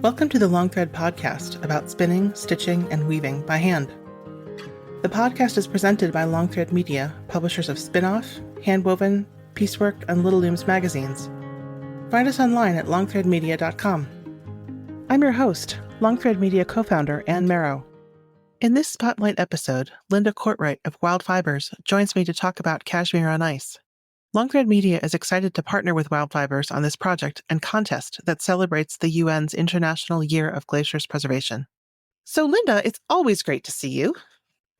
Welcome to the Long Thread podcast about spinning, stitching, and weaving by hand. The podcast is presented by Long Thread Media, publishers of Spin-Off, Handwoven, Piecework, and Little Looms magazines. Find us online at longthreadmedia.com. I'm your host, Long Thread Media co-founder Anne Marrow. In this spotlight episode, Linda Cortright of Wild Fibers joins me to talk about Cashmere on ice. Long Thread Media is excited to partner with Wild Fibers on this project and contest that celebrates the UN's International Year of Glaciers Preservation. So, Linda, it's always great to see you.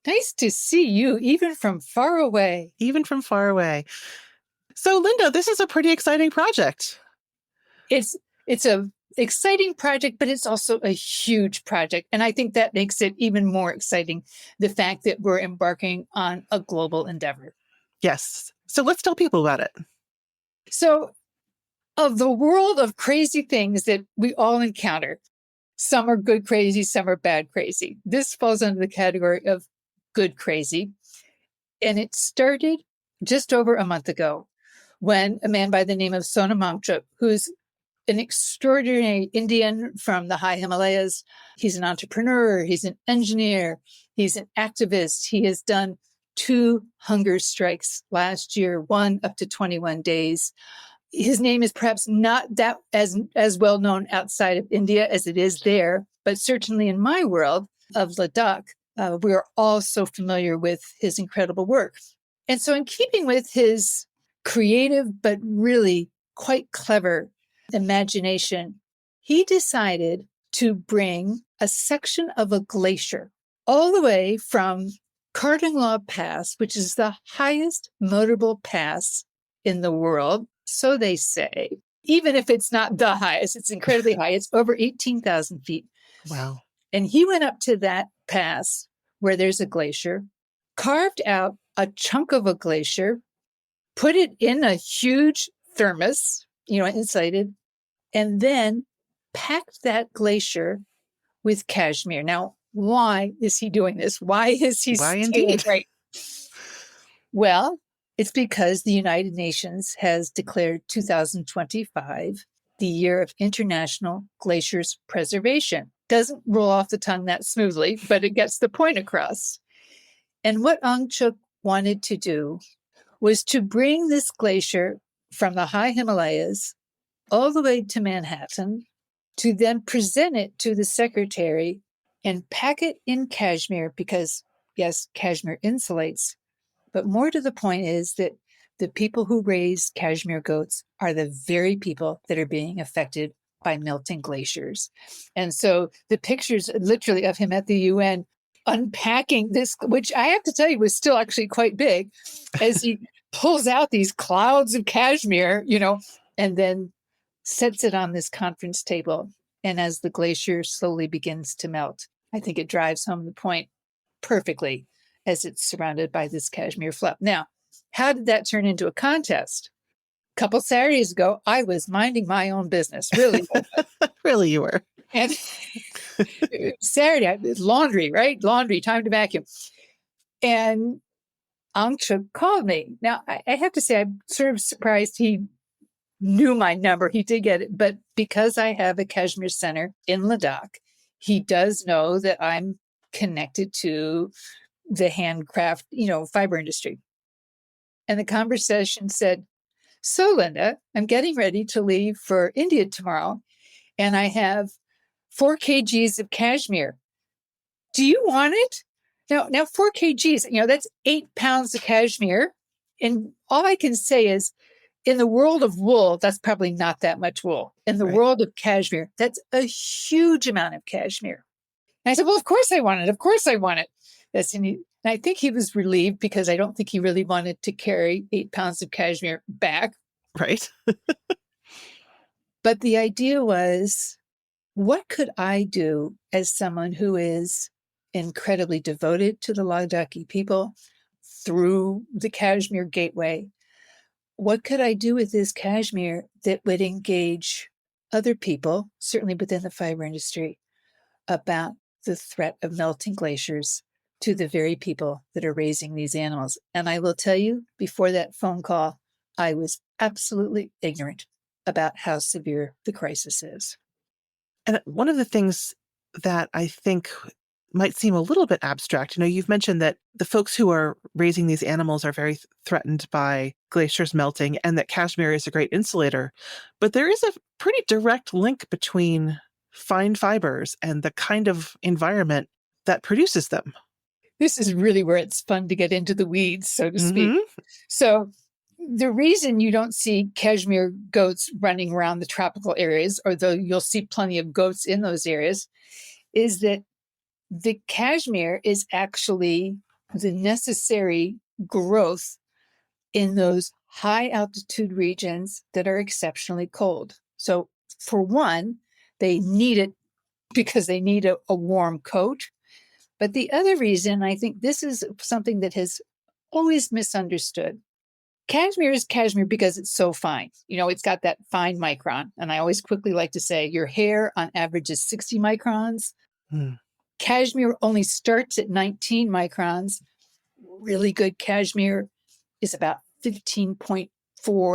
Nice to see you, even from far away. Even from far away. So, Linda, this is a pretty exciting project. It's a exciting project, but it's also a huge project. And I think that makes it even more exciting, the fact that we're embarking on a global endeavor. Yes. So let's tell people about it. So, of the world of crazy things that we all encounter, some are good crazy, some are bad crazy. This falls under the category of good crazy. And it started just over a month ago when a man by the name of Sonam Wangchuk, who's an extraordinary Indian from the high Himalayas. He's an entrepreneur, he's an engineer, he's an activist. He has done 2 hunger strikes last year, one up to 21 days. His name is perhaps not that as well known outside of India as it is there, but certainly in my world of Ladakh, we are all so familiar with his incredible work. And so in keeping with his creative, but really quite clever imagination, he decided to bring a section of a glacier all the way from Cardinglaw Pass, which is the highest motorable pass in the world, so they say. Even if it's not the highest, it's incredibly high. It's over 18,000 feet. Wow. And he went up to that pass where there's a glacier, carved out a chunk of a glacier, put it in a huge thermos, insulated, and then packed that glacier with cashmere. Now, why is he doing this? Why is he indeed? Right? Well, it's because the United Nations has declared 2025 the year of International Glaciers Preservation. Doesn't roll off the tongue that smoothly, but it gets the point across. And what Wangchuk wanted to do was to bring this glacier from the high Himalayas all the way to Manhattan, to then present it to the secretary and pack it in cashmere because, yes, cashmere insulates. But more to the point is that the people who raise cashmere goats are the very people that are being affected by melting glaciers. And so the pictures literally of him at the UN unpacking this, which I have to tell you was still actually quite big, as he pulls out these clouds of cashmere, and then sets it on this conference table. And as the glacier slowly begins to melt, I think it drives home the point perfectly as it's surrounded by this cashmere fluff. Now, how did that turn into a contest? A couple Saturdays ago, I was minding my own business, really. Really, you were. And Saturday, laundry, right? Laundry, time to vacuum. And Wangchuk called me. Now, I have to say, I'm sort of surprised he knew my number. He did get it. But because I have a cashmere center in Ladakh, he does know that I'm connected to the handcraft, fiber industry. And the conversation said, so Linda, I'm getting ready to leave for India tomorrow, and I have 4 kgs of cashmere. Do you want it? Now 4 kgs, that's 8 pounds of cashmere. And all I can say is, in the world of wool, that's probably not that much wool. In the world of cashmere, that's a huge amount of cashmere. And I said, well, of course I want it. Of course I want it. And I think he was relieved because I don't think he really wanted to carry 8 pounds of cashmere back. Right. But the idea was, what could I do as someone who is incredibly devoted to the Ladakhi people through the Cashmere Gateway? What could I do with this cashmere that would engage other people, certainly within the fiber industry, about the threat of melting glaciers to the very people that are raising these animals? And I will tell you, before that phone call, I was absolutely ignorant about how severe the crisis is. And one of the things that I think might seem a little bit abstract, you've mentioned that the folks who are raising these animals are very threatened by glaciers melting and that cashmere is a great insulator. But there is a pretty direct link between fine fibers and the kind of environment that produces them. This is really where it's fun to get into the weeds, so to speak. Mm-hmm. So the reason you don't see cashmere goats running around the tropical areas, although you'll see plenty of goats in those areas, is that the cashmere is actually the necessary growth in those high altitude regions that are exceptionally cold. So for one, they need it because they need a warm coat. But the other reason, I think this is something that has always misunderstood. Cashmere is cashmere because it's so fine. It's got that fine micron. And I always quickly like to say your hair on average is 60 microns. Mm. Cashmere only starts at 19 microns. Really good cashmere is about 15.4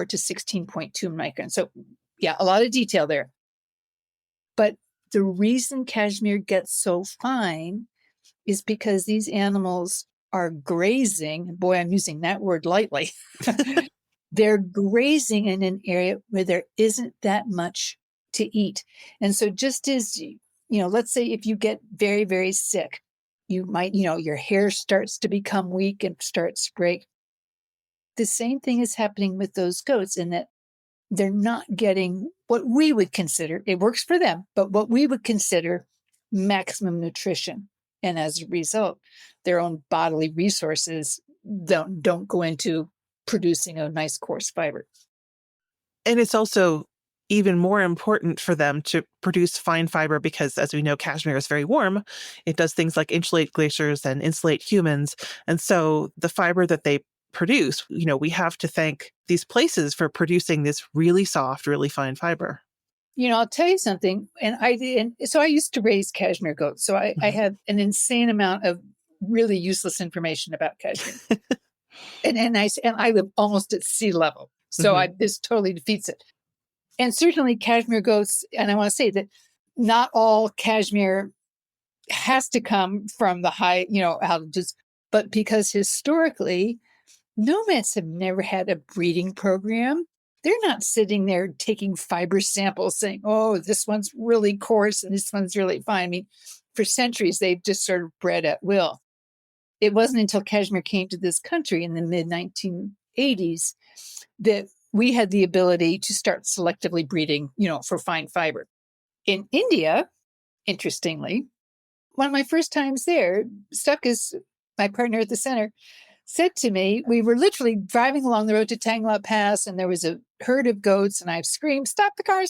to 16.2 microns. So yeah, a lot of detail there. But the reason cashmere gets so fine is because these animals are grazing. Boy, I'm using that word lightly. They're grazing in an area where there isn't that much to eat. And so just as, let's say if you get very, very sick, you might, your hair starts to become weak and starts to break. The same thing is happening with those goats in that they're not getting what we would consider, it works for them, but what we would consider maximum nutrition. And as a result, their own bodily resources don't go into producing a nice coarse fiber. And it's also even more important for them to produce fine fiber because, as we know, cashmere is very warm. It does things like insulate glaciers and insulate humans. And so the fiber that they produce, we have to thank these places for producing this really soft, really fine fiber. I'll tell you something. So I used to raise cashmere goats. So I have an insane amount of really useless information about cashmere. and I live almost at sea level. So this totally defeats it. And certainly cashmere goats, and I want to say that not all cashmere has to come from the high, altitudes, but because historically, nomads have never had a breeding program. They're not sitting there taking fiber samples saying, oh, this one's really coarse and this one's really fine. I mean, for centuries, they've just sort of bred at will. It wasn't until cashmere came to this country in the mid-1980s that we had the ability to start selectively breeding, for fine fiber. In India, interestingly, one of my first times there, Stuckus, my partner at the center, said to me, we were literally driving along the road to Tangla Pass, and there was a herd of goats, and I screamed, stop the car,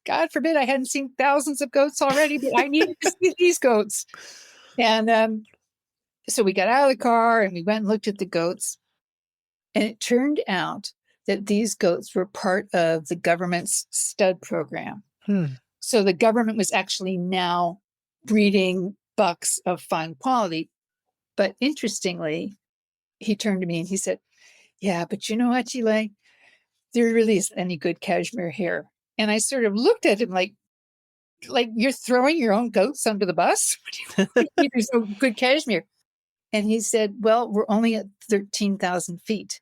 God forbid I hadn't seen thousands of goats already, but I needed to see these goats. And so we got out of the car, and we went and looked at the goats, and it turned out that these goats were part of the government's stud program. So the government was actually now breeding bucks of fine quality. But interestingly, he turned to me and he said, yeah, but you know what, Chile? There really isn't any good cashmere here. And I sort of looked at him like you're throwing your own goats under the bus? There's no good cashmere. And he said, well, we're only at 13,000 feet.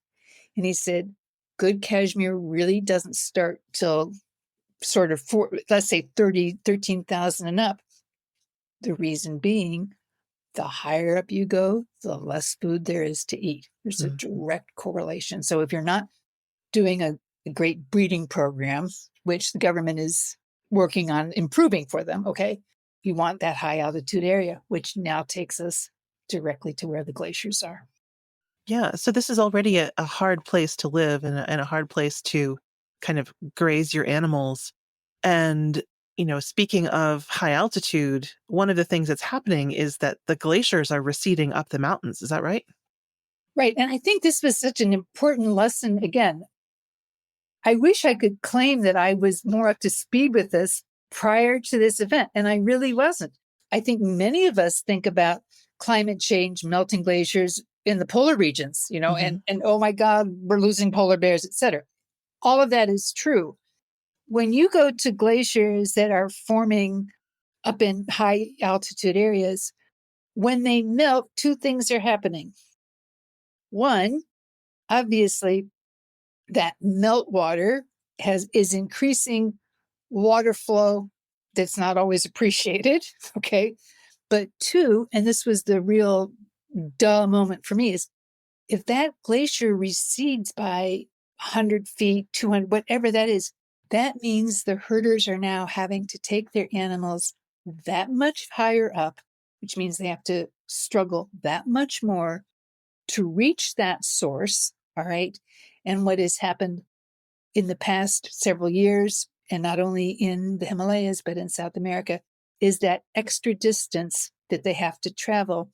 And he said, good cashmere really doesn't start till sort of, let's say 13,000 and up. The reason being, the higher up you go, the less food there is to eat. There's a direct correlation. So if you're not doing a great breeding program, which the government is working on improving for them, okay, you want that high altitude area, which now takes us directly to where the glaciers are. Yeah. So this is already a hard place to live and a hard place to kind of graze your animals. And, speaking of high altitude, one of the things that's happening is that the glaciers are receding up the mountains. Is that right? Right. And I think this was such an important lesson. Again, I wish I could claim that I was more up to speed with this prior to this event, and I really wasn't. I think many of us think about climate change, melting glaciers in the polar regions, and oh my God, we're losing polar bears, et cetera. All of that is true. when you go to glaciers that are forming up in high altitude areas, when they melt, two things are happening. One, obviously, that meltwater is increasing water flow that's not always appreciated. Okay. But two, and this was the real duh moment for me, is if that glacier recedes by 100 feet, 200, whatever that is, that means the herders are now having to take their animals that much higher up, which means they have to struggle that much more to reach that source. All right. And what has happened in the past several years, and not only in the Himalayas, but in South America, is that extra distance that they have to travel.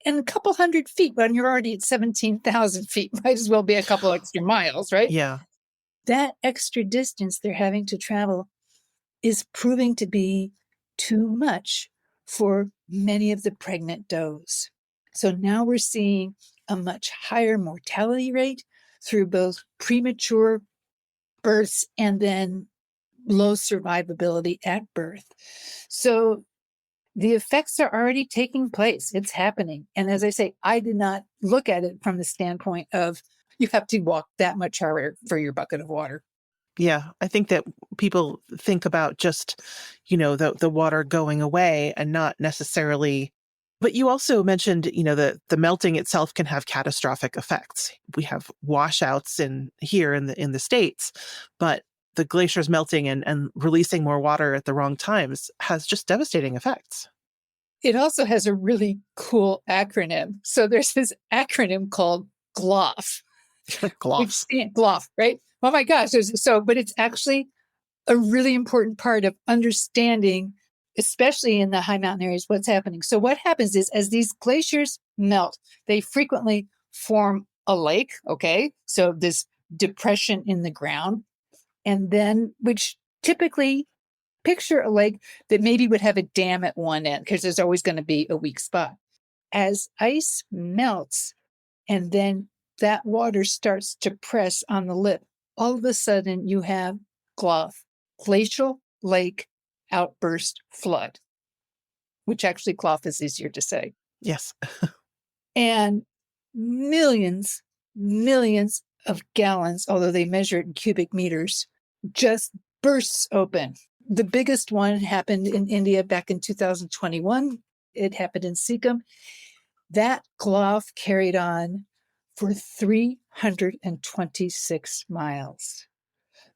And a couple 100 feet, when you're already at 17,000 feet, might as well be a couple extra miles, right? Yeah. That extra distance they're having to travel is proving to be too much for many of the pregnant does. So now we're seeing a much higher mortality rate through both premature births and then low survivability at birth. So the effects are already taking place. It's happening. And as I say, I did not look at it from the standpoint of you have to walk that much harder for your bucket of water. Yeah, I think that people think about just, the water going away and not necessarily. But you also mentioned, the melting itself can have catastrophic effects. We have washouts here in the States, but the glaciers melting and releasing more water at the wrong times has just devastating effects. It also has a really cool acronym. So there's this acronym called GLOF. Gloss. GLOF, right? Oh my gosh. But it's actually a really important part of understanding, especially in the high mountain areas, what's happening. So what happens is as these glaciers melt, they frequently form a lake. Okay. So this depression in the ground, and then which typically picture a lake that maybe would have a dam at one end because there's always going to be a weak spot. As ice melts and then that water starts to press on the lip, all of a sudden you have GLOF, glacial lake outburst flood, which actually GLOF is easier to say. Yes. And millions of gallons, although they measure it in cubic meters, just bursts open. The biggest one happened in India back in 2021. It happened in Sikkim. That GLOF carried on for 326 miles.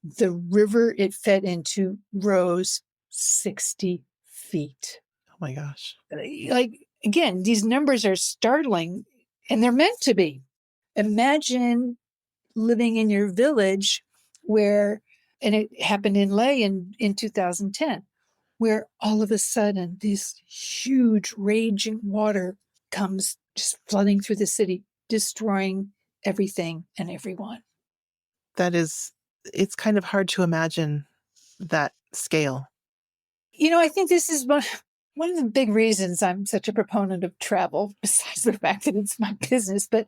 The river it fed into rose 60 feet. Oh my gosh. Like, again, these numbers are startling, and they're meant to be. Imagine living in your village where, and it happened in Leh in 2010, where all of a sudden this huge raging water comes just flooding through the city, destroying everything and everyone. It's kind of hard to imagine that scale. I think this is one of the big reasons I'm such a proponent of travel, besides the fact that it's my business. But,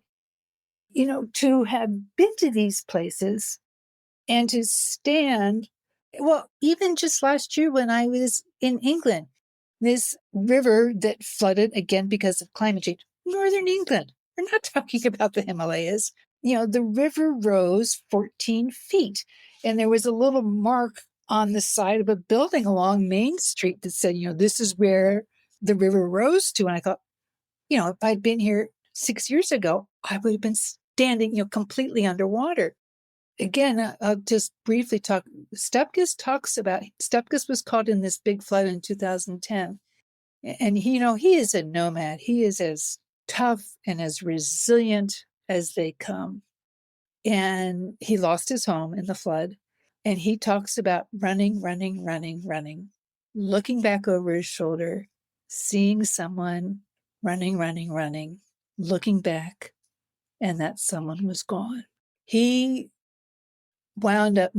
to have been to these places and to stand, well, even just last year when I was in England, this river that flooded again because of climate change, Northern England, we're not talking about the Himalayas. The river rose 14 feet and there was a little mark on the side of a building along Main Street that said, this is where the river rose to. And I thought, if I'd been here 6 years ago, I would have been standing, completely underwater. Again, I'll just briefly talk. Stepkus was caught in this big flood in 2010. And he is a nomad. He is as tough and as resilient as they come. And he lost his home in the flood. And he talks about running, looking back over his shoulder, seeing someone running, looking back, and that someone was gone. He wound up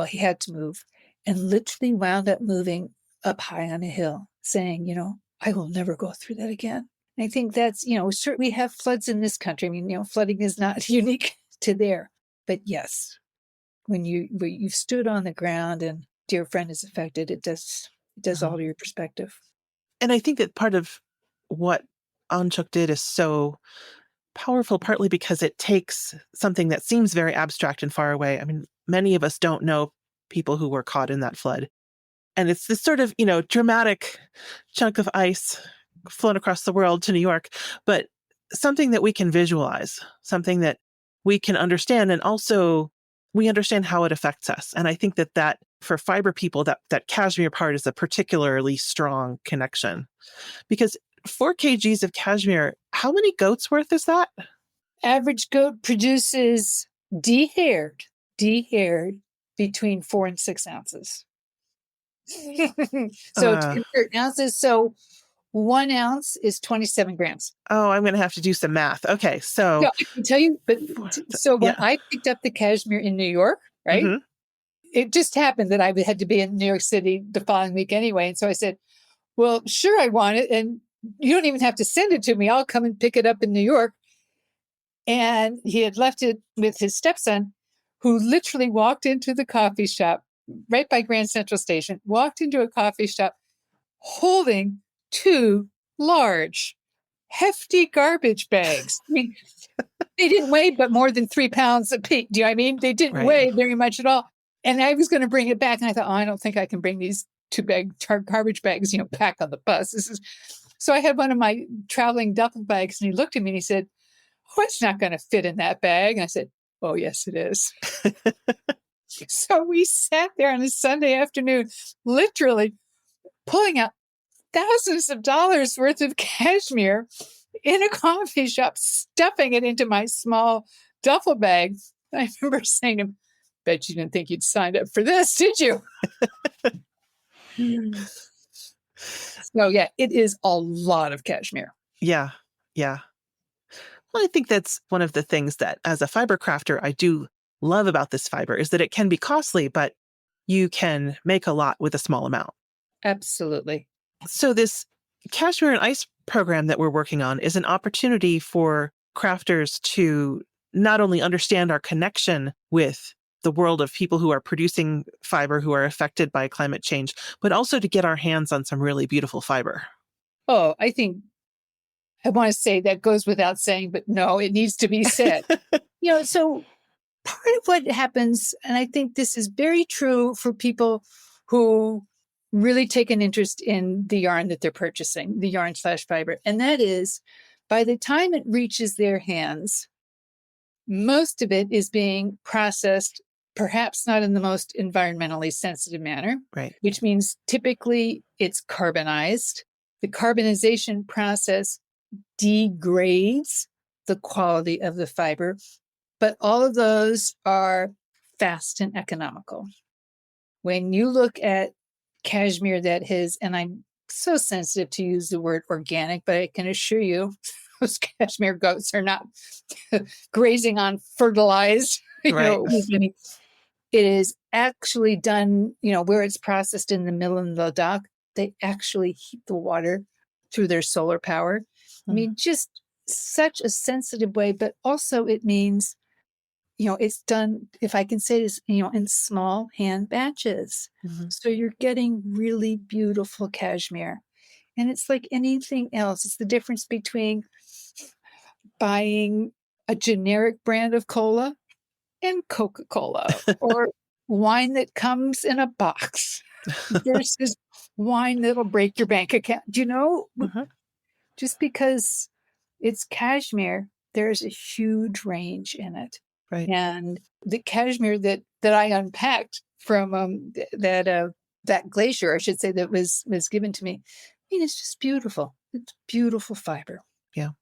he had to move, and literally wound up moving up high on a hill, saying, I will never go through that again. And I think that's, certainly we have floods in this country. I mean, flooding is not unique to there, but yes. when you've stood on the ground and dear friend is affected, it does alter your perspective. And I think that part of what Anchuk did is so powerful, partly because it takes something that seems very abstract and far away. I mean, many of us don't know people who were caught in that flood. And it's this sort of, dramatic chunk of ice flown across the world to New York, but something that we can visualize, something that we can understand. And also we understand how it affects us. And I think that for fiber people, that cashmere part is a particularly strong connection, because 4 kgs of cashmere, how many goats worth is that? Average goat produces de-haired between 4 and 6 ounces. So to convert ounces, so 1 ounce is 27 grams. Oh, I'm going to have to do some math. Okay, so I can tell you, but so when I picked up the cashmere in New York, right? Mm-hmm. It just happened that I had to be in New York City the following week anyway. And so I said, well, sure, I want it. And you don't even have to send it to me. I'll come and pick it up in New York. And he had left it with his stepson, who literally walked into the coffee shop right by Grand Central Station, walked into a coffee shop holding 2 large, hefty garbage bags. I mean, they didn't weigh but more than 3 pounds apiece. Do you know what I mean? They didn't weigh very much at all. And I was going to bring it back. And I thought, I don't think I can bring these 2 garbage bags, back on the bus. So I had one of my traveling duffel bags, and he looked at me and he said, oh, it's not going to fit in that bag. And I said, oh, yes, it is. So we sat there on a Sunday afternoon, literally pulling out thousands of dollars worth of cashmere in a coffee shop, stuffing it into my small duffel bag. I remember saying to him, bet you didn't think you'd signed up for this, did you? So yeah, it is a lot of cashmere. Yeah. Well, I think that's one of the things that as a fiber crafter, I do love about this fiber is that it can be costly, but you can make a lot with a small amount. Absolutely. So this Cashmere and Ice program that we're working on is an opportunity for crafters to not only understand our connection with the world of people who are producing fiber who are affected by climate change, but also to get our hands on some really beautiful fiber. Oh, I think I want to say that goes without saying, but no, it needs to be said. So part of what happens, and I think this is very true for people who really take an interest in the yarn that they're purchasing, the yarn/fiber, and that is by the time it reaches their hands, most of it is being processed, perhaps not in the most environmentally sensitive manner, right? Which means typically it's carbonized. The carbonization process degrades the quality of the fiber, but all of those are fast and economical. When you look at cashmere that has, and I'm so sensitive to use the word organic, but I can assure you those cashmere goats are not grazing on fertilized, it is actually done, where it's processed in the mill and the dock, they actually heat the water through their solar power. I mean, just such a sensitive way, but also it means, it's done, if I can say this, in small hand batches. Mm-hmm. So you're getting really beautiful cashmere. And it's like anything else. It's the difference between buying a generic brand of cola and Coca-Cola or wine that comes in a box versus wine that'll break your bank account. Mm-hmm. Just because it's cashmere, there's a huge range in it. Right. And the cashmere that I unpacked from that glacier, I should say, that was given to me, I mean, it's just beautiful. It's beautiful fiber. Yeah.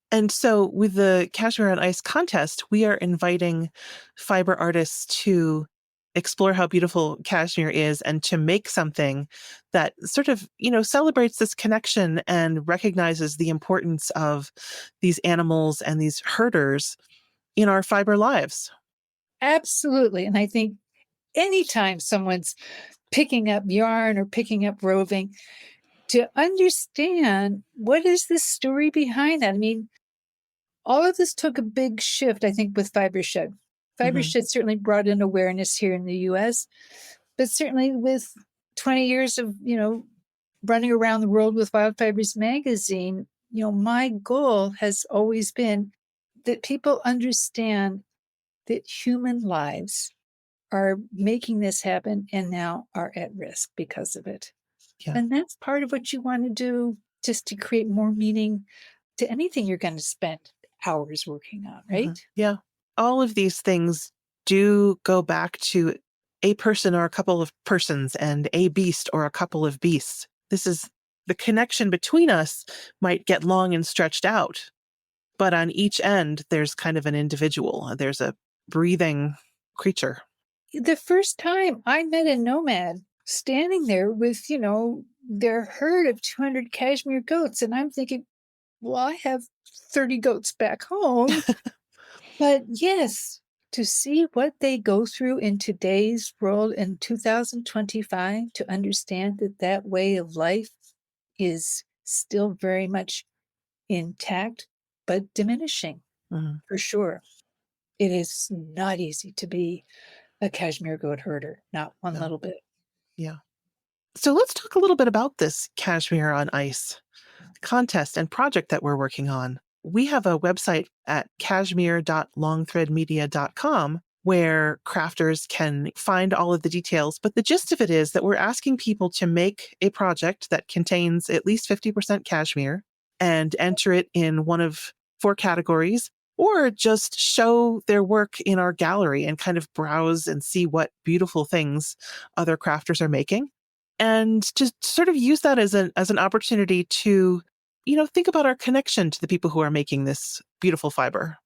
And so with the Cashmere and Ice contest, we are inviting fiber artists to explore how beautiful cashmere is and to make something that sort of, celebrates this connection and recognizes the importance of these animals and these herders in our fiber lives. Absolutely. And I think anytime someone's picking up yarn or picking up roving, to understand what is the story behind that. I mean, all of this took a big shift, I think, with Fiber Shed. Fiber shit certainly brought in awareness here in the US, but certainly with 20 years of, running around the world with Wild Fibers magazine, my goal has always been that people understand that human lives are making this happen and now are at risk because of it. Yeah. And that's part of what you want to do, just to create more meaning to anything you're going to spend hours working on, right? Yeah. All of these things do go back to a person or a couple of persons and a beast or a couple of beasts. This is the connection between us might get long and stretched out, but on each end, there's kind of an individual. There's a breathing creature. The first time I met a nomad standing there with, their herd of 200 cashmere goats, and I'm thinking, well, I have 30 goats back home. But yes, to see what they go through in today's world in 2025, to understand that that way of life is still very much intact, but diminishing for sure. It is not easy to be a cashmere goat herder, not one little bit. Yeah. So let's talk a little bit about this Cashmere on Ice contest and project that we're working on. We have a website at cashmere.longthreadmedia.com where crafters can find all of the details. But the gist of it is that we're asking people to make a project that contains at least 50% cashmere and enter it in one of 4 categories, or just show their work in our gallery and kind of browse and see what beautiful things other crafters are making. And to sort of use that as an opportunity to, think about our connection to the people who are making this beautiful fiber.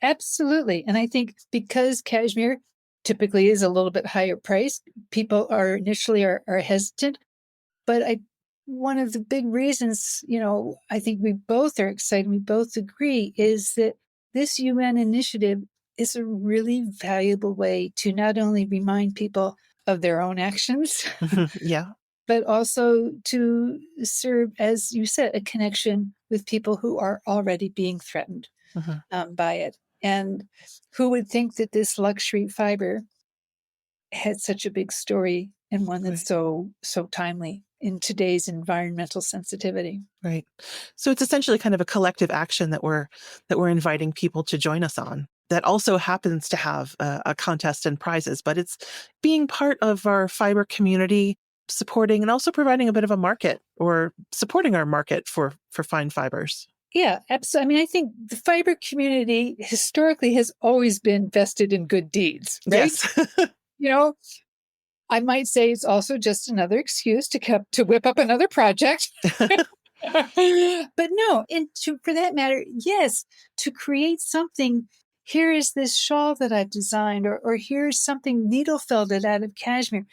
Absolutely. And I think because cashmere typically is a little bit higher priced, people are initially are hesitant. But one of the big reasons, I think we both are excited, we both agree, is that this UN initiative is a really valuable way to not only remind people of their own actions, Yeah. but also to serve, as you said, a connection with people who are already being threatened by it. And who would think that this luxury fiber had such a big story and one that's so timely in today's environmental sensitivity. Right. So it's essentially kind of a collective action that we're inviting people to join us on. That also happens to have a contest and prizes, but it's being part of our fiber community, supporting and also providing a bit of a market or supporting our market for fine fibers. Yeah, absolutely. I mean, I think the fiber community historically has always been vested in good deeds, right? Yes. I might say it's also just another excuse to whip up another project. But no, for that matter, yes, to create something. Here is this shawl that I've designed, or here's something needle felted out of cashmere.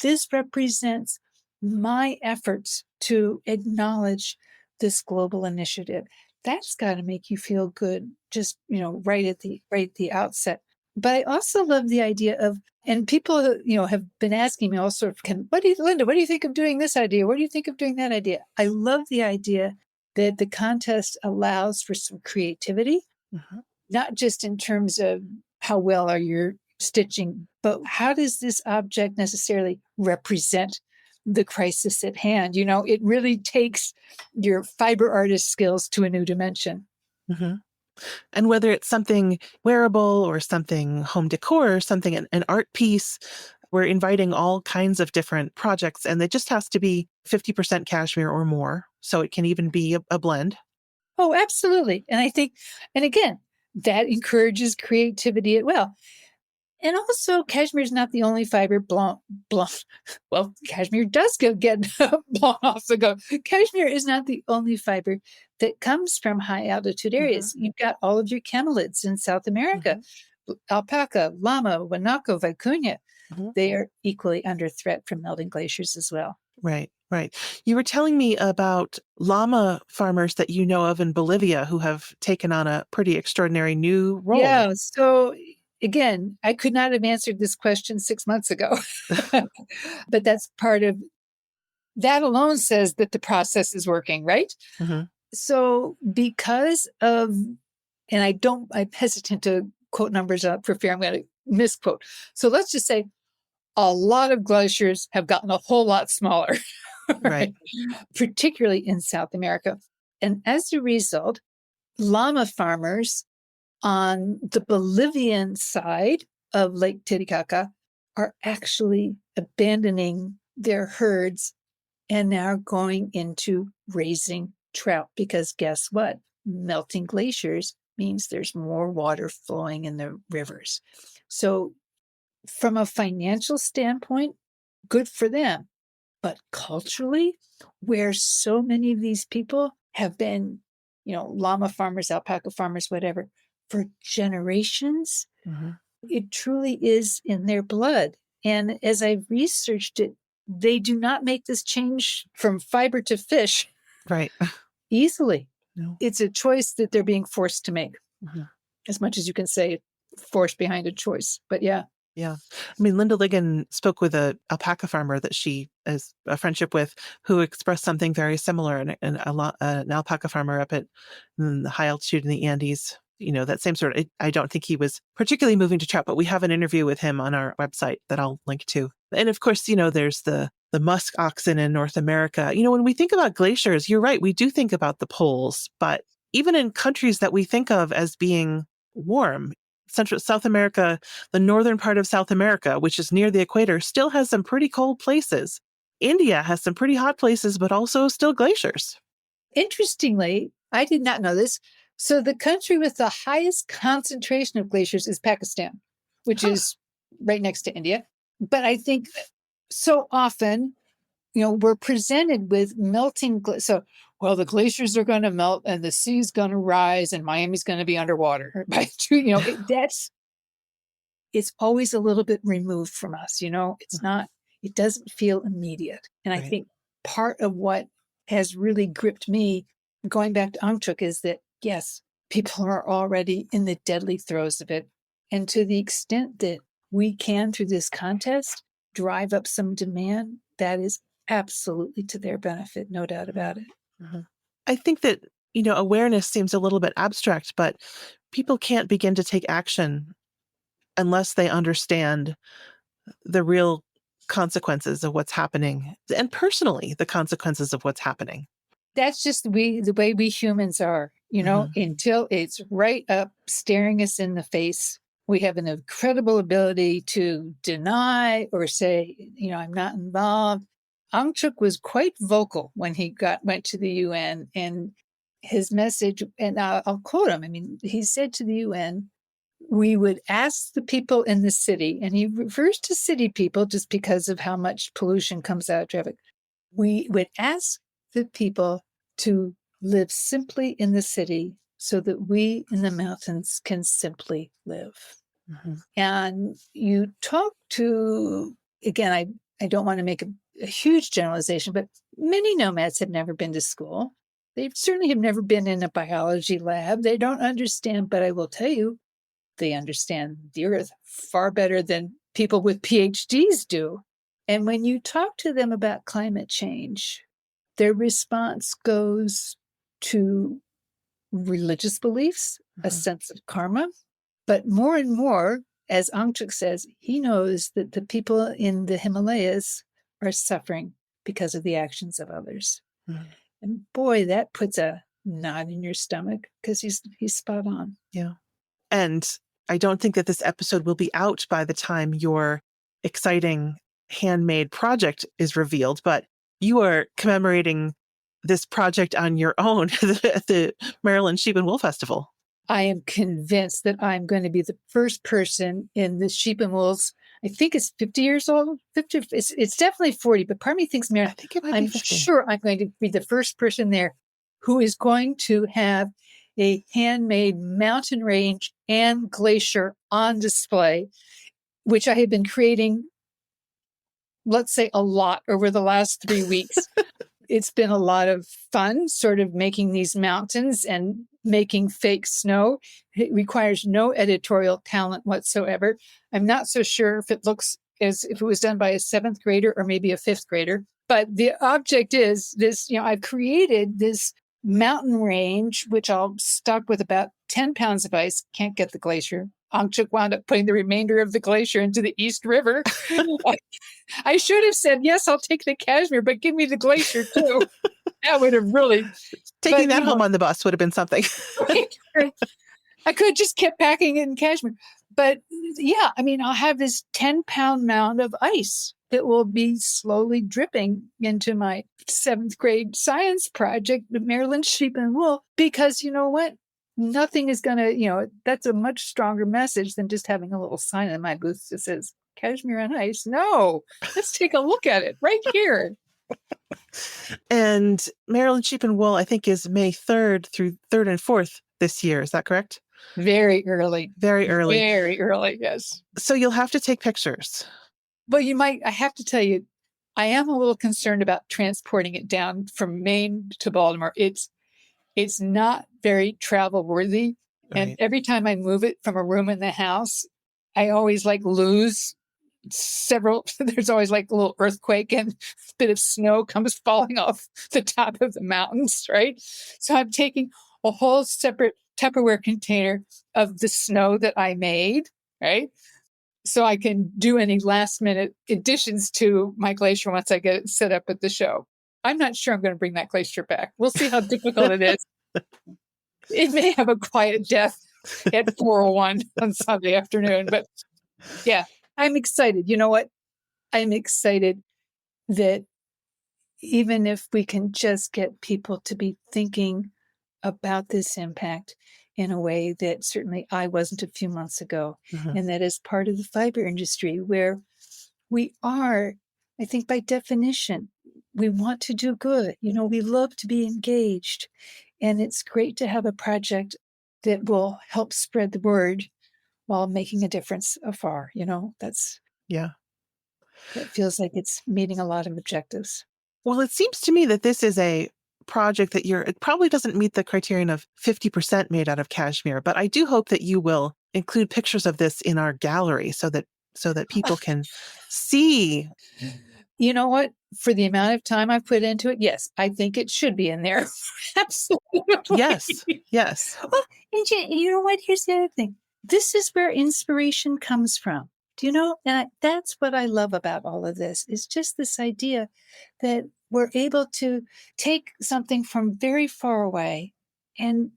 This represents my efforts to acknowledge this global initiative. That's got to make you feel good, just right at the outset. But I also love the idea of, and people have been asking me all sorts of, Linda, what do you think of doing this idea? What do you think of doing that idea? I love the idea that the contest allows for some creativity, not just in terms of how well are you stitching, but how does this object necessarily represent the crisis at hand? It really takes your fiber artist skills to a new dimension. And whether it's something wearable or something home decor or something, an art piece, we're inviting all kinds of different projects, and it just has to be 50% cashmere or more. So it can even be a blend. Oh, absolutely. And I think, and again, that encourages creativity as well. And also, cashmere is not the only fiber blown. Well, cashmere does get blown off the go. Cashmere is not the only fiber that comes from high altitude areas. You've got all of your camelids in South America, alpaca, llama, guanaco, vicuña. They are equally under threat from melting glaciers as well. Right. You were telling me about llama farmers that you know of in Bolivia who have taken on a pretty extraordinary new role. Yeah. So again, I could not have answered this question 6 months ago, but that's part of that alone says that the process is working, right? So because of, and I'm hesitant to quote numbers up for fear I'm going to misquote. So let's just say a lot of glaciers have gotten a whole lot smaller, Right. particularly in South America. And as a result, llama farmers on the Bolivian side of Lake Titicaca are actually abandoning their herds and now going into raising trout, because guess what? Melting glaciers means there's more water flowing in the rivers. So from a financial standpoint, good for them. But culturally, where so many of these people have been, llama farmers, alpaca farmers, whatever, for generations, it truly is in their blood. And as I've researched it, they do not make this change from fiber to fish Right. easily. No. It's a choice that they're being forced to make, Mhm. as much as you can say force behind a choice. But yeah. Yeah. I mean, Linda Ligon spoke with an alpaca farmer that she has a friendship with who expressed something very similar. And an alpaca farmer up at the high altitude in the Andes, that same sort of, I don't think he was particularly moving to trout, but we have an interview with him on our website that I'll link to. And of course, there's the musk oxen in North America. When we think about glaciers, you're right. We do think about the poles, but even in countries that we think of as being warm, Central South America, the northern part of South America, which is near the equator, still has some pretty cold places. India has some pretty hot places, but also still glaciers. Interestingly, I did not know this. So the country with the highest concentration of glaciers is Pakistan, which is right next to India. But I think so often, we're presented with melting. So, well, the glaciers are going to melt and the sea's going to rise and Miami's going to be underwater. It's always a little bit removed from us. It's not, it doesn't feel immediate. And I think part of what has really gripped me going back to Angchuk is that, yes, people are already in the deadly throes of it. And to the extent that we can, through this contest, drive up some demand, that is absolutely to their benefit, no doubt about it. Mm-hmm. I think that, awareness seems a little bit abstract, but people can't begin to take action unless they understand the real consequences of what's happening, and personally, the consequences of what's happening. That's just the way we humans are, until it's right up staring us in the face. We have an incredible ability to deny or say, I'm not involved. Angchuk was quite vocal when he went to the UN, and his message, and I'll quote him. I mean, he said to the UN, we would ask the people in the city, and he refers to city people just because of how much pollution comes out of traffic. We would ask the people to live simply in the city so that we in the mountains can simply live. Mm-hmm. And you talk to, again, I don't want to make a huge generalization, but many nomads have never been to school. They certainly have never been in a biology lab. They don't understand, but I will tell you, they understand the earth far better than people with PhDs do. And when you talk to them about climate change, their response goes to religious beliefs, a sense of karma. But more and more, as Angchuk says, he knows that the people in the Himalayas are suffering because of the actions of others. Mm-hmm. And boy, that puts a knot in your stomach, because he's spot on. Yeah. And I don't think that this episode will be out by the time your exciting handmade project is revealed, but you are commemorating this project on your own at the Maryland Sheep and Wool Festival. I am convinced that I'm going to be the first person in the Sheep and Wool's. I think it's 50 years old. 50. It's definitely 40, but part of me thinks, Mary, I'm sure I'm going to be the first person there who is going to have a handmade mountain range and glacier on display, which I have been creating, let's say, a lot over the last 3 weeks. It's been a lot of fun, sort of making these mountains and making fake snow. It requires no editorial talent whatsoever. I'm not so sure if it looks as if it was done by a 7th grader or maybe a 5th grader. But the object is this, I've created this mountain range, which I'll stock with about 10 pounds of ice. Can't get the glacier, Angchuk wound up putting the remainder of the glacier into the East River. I should have said, yes, I'll take the Cashmere, but give me the glacier too. That would have really... Taking that home on the bus would have been something. Right. I could have just kept packing it in Cashmere. But yeah, I mean, I'll have this 10-pound mound of ice that will be slowly dripping into my 7th grade science project, the Maryland sheep and wool, because you know what? Nothing is going to, that's a much stronger message than just having a little sign in my booth that says Cashmere on ice. No, let's take a look at it right here. And Maryland sheep and wool, I think, is May 3rd through 3rd and 4th this year. Is that correct? Very early. Very early. Very early, yes. So you'll have to take pictures. But I have to tell you, I am a little concerned about transporting it down from Maine to Baltimore. It's not very travel worthy. Right. And every time I move it from a room in the house, I always lose several. There's always a little earthquake and a bit of snow comes falling off the top of the mountains, right? So I'm taking a whole separate Tupperware container of the snow that I made, right? So I can do any last minute additions to my glacier once I get it set up at the show. I'm not sure I'm going to bring that glacier back. We'll see how difficult it is. It may have a quiet death at 4:01 on Sunday afternoon, but yeah, I'm excited. You know what? I'm excited that even if we can just get people to be thinking about this impact in a way that certainly I wasn't a few months ago, and that is part of the fiber industry where we are, I think by definition, we want to do good. We love to be engaged, and it's great to have a project that will help spread the word while making a difference afar. That feels like it's meeting a lot of objectives. Well, it seems to me that this is a project that it probably doesn't meet the criterion of 50% made out of cashmere, but I do hope that you will include pictures of this in our gallery so that people can see. You know what? For the amount of time I've put into it, yes, I think it should be in there. Absolutely. Yes. Well, and you know what? Here's the other thing. This is where inspiration comes from. Do you know? And that's what I love about all of this, is just this idea that we're able to take something from very far away and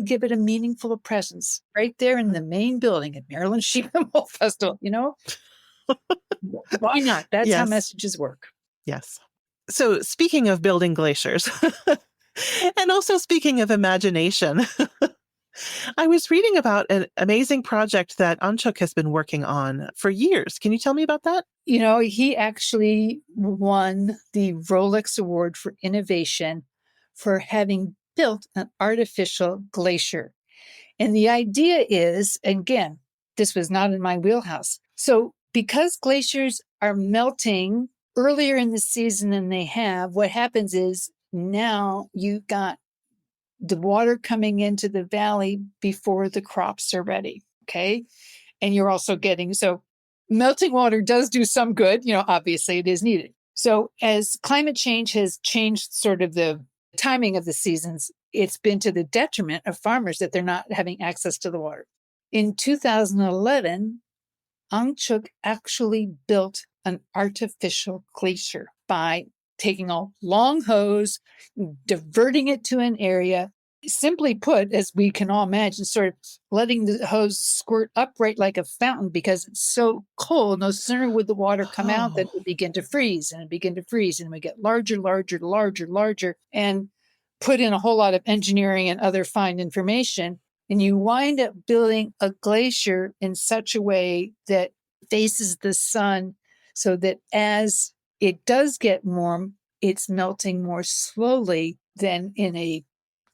give it a meaningful presence right there in the main building at Maryland Sheep and Wool Festival. Why not? That's how messages work. Yes. So speaking of building glaciers, and also speaking of imagination, I was reading about an amazing project that Angchuk has been working on for years. Can you tell me about that? He actually won the Rolex Award for Innovation for having built an artificial glacier. And the idea is, again, this was not in my wheelhouse. So because glaciers are melting earlier in the season than they have, what happens is now you've got the water coming into the valley before the crops are ready. Okay. And you're also getting, so melting water does do some good, obviously it is needed. So as climate change has changed sort of the timing of the seasons, it's been to the detriment of farmers that they're not having access to the water. In 2011, Angchuk actually built an artificial glacier by taking a long hose, diverting it to an area, simply put, as we can all imagine, sort of letting the hose squirt upright like a fountain because it's so cold. No sooner would the water come out than it would begin to freeze and we get larger, and put in a whole lot of engineering and other fine information. And you wind up building a glacier in such a way that faces the sun so that as it does get warm, it's melting more slowly than in a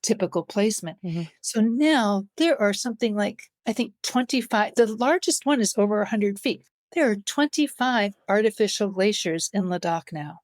typical placement. So now there are something like, I think 25, the largest one is over 100 feet. There are 25 artificial glaciers in Ladakh now.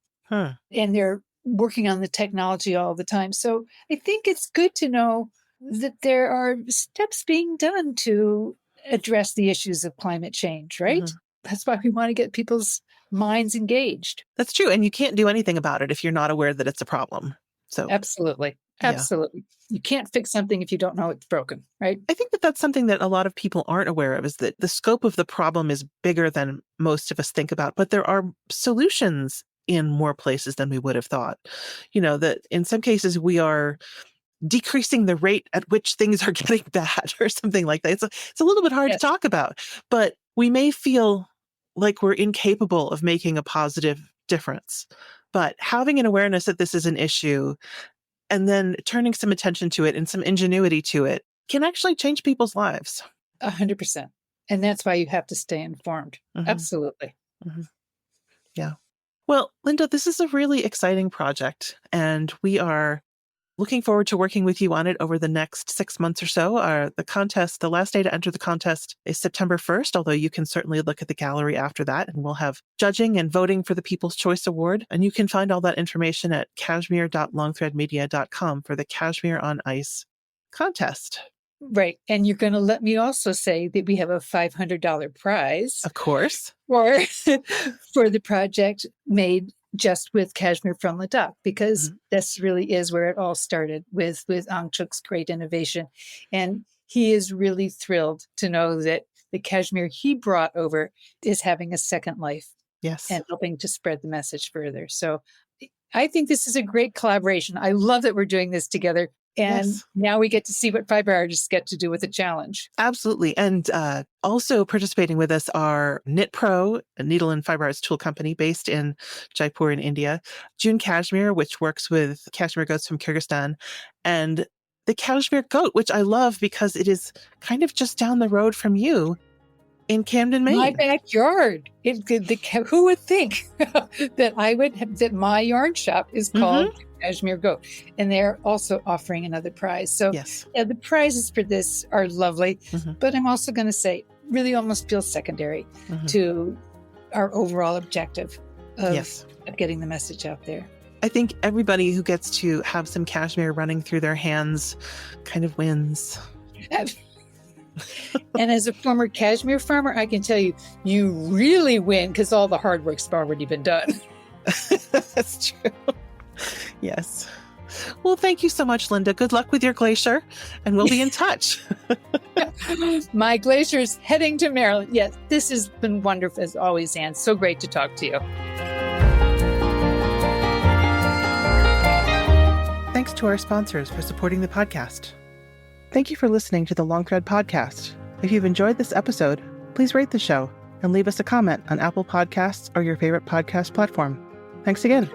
And they're working on the technology all the time. So I think it's good to know that there are steps being done to address the issues of climate change, right? That's why we want to get people's minds engaged. That's true. And you can't do anything about it if you're not aware that it's a problem. So Absolutely. Absolutely. You can't fix something if you don't know it's broken, right? I think that that's something that a lot of people aren't aware of, is that the scope of the problem is bigger than most of us think about, but there are solutions in more places than we would have thought. That in some cases we are decreasing the rate at which things are getting bad or something like that. It's a little bit hard to Yes. talk about, but we may feel like we're incapable of making a positive difference. But having an awareness that this is an issue and then turning some attention to it and some ingenuity to it can actually change people's lives. 100%. And that's why you have to stay informed. Mm-hmm. Absolutely. Mm-hmm. Yeah. Well, Linda, this is a really exciting project, and we are looking forward to working with you on it over the next 6 months or so. The last day to enter the contest is September 1st, although you can certainly look at the gallery after that, and we'll have judging and voting for the People's Choice Award. And you can find all that information at cashmere.longthreadmedia.com for the Cashmere on Ice contest. Right. And you're going to let me also say that we have a $500 prize. Of course. For the project made just with cashmere from Ladakh, because this really is where it all started with Ang Chuk's great innovation. And he is really thrilled to know that the cashmere he brought over is having a second life. Yes. And helping to spread the message further. So I think this is a great collaboration. I love that we're doing this together. And now we get to see what fiber artists get to do with the challenge. Absolutely. And also participating with us are Knit Pro, a needle and fiber arts tool company based in Jaipur in India, June Cashmere, which works with cashmere goats from Kyrgyzstan, and the Cashmere Goat, which I love because it is kind of just down the road from you in Camden, Maine. My backyard. Who would think that my yarn shop is called Cashmere Goat? And they're also offering another prize. So the prizes for this are lovely. But I'm also going to say, really almost feels secondary to our overall objective of getting the message out there. I think everybody who gets to have some cashmere running through their hands kind of wins. And as a former cashmere farmer, I can tell you, you really win because all the hard work's already been done. That's true. Yes. Well, thank you so much, Linda. Good luck with your glacier, and we'll be in touch. My glacier's heading to Maryland. Yes, this has been wonderful as always, Anne. So great to talk to you. Thanks to our sponsors for supporting the podcast. Thank you for listening to the Long Thread Podcast. If you've enjoyed this episode, please rate the show and leave us a comment on Apple Podcasts or your favorite podcast platform. Thanks again.